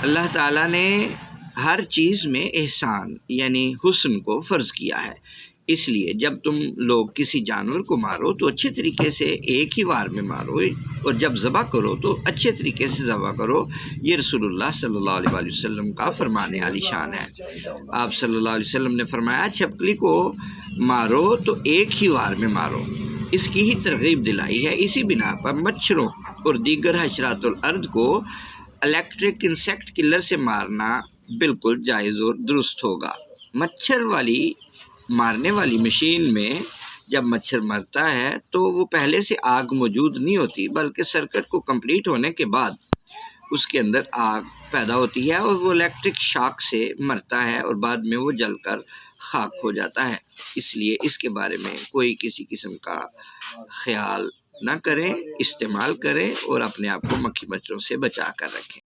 اللہ تعالیٰ نے ہر چیز میں احسان یعنی حسن کو فرض کیا ہے، اس لیے جب تم لوگ کسی جانور کو مارو تو اچھے طریقے سے ایک ہی وار میں مارو، اور جب ذبح کرو تو اچھے طریقے سے ذبح کرو۔ یہ رسول اللہ صلی اللہ علیہ وسلم کا فرمان عالی شان ہے۔ آپ صلی اللہ علیہ وسلم نے فرمایا، چھپکلی کو مارو تو ایک ہی وار میں مارو، اس کی ہی ترغیب دلائی ہے۔ اسی بنا پر مچھروں اور دیگر حشرات الارض کو الیکٹرک انسیکٹ کلر سے مارنا بالکل جائز اور درست ہوگا۔ مچھر مارنے والی مشین میں جب مچھر مرتا ہے تو وہ پہلے سے آگ موجود نہیں ہوتی، بلکہ سرکٹ کو کمپلیٹ ہونے کے بعد اس کے اندر آگ پیدا ہوتی ہے اور وہ الیکٹرک شاک سے مرتا ہے اور بعد میں وہ جل کر خاک ہو جاتا ہے۔ اس لیے اس کے بارے میں کوئی کسی قسم کا خیال نہ کریں، استعمال کریں اور اپنے آپ کو مکھی مچھروں سے بچا کر رکھیں۔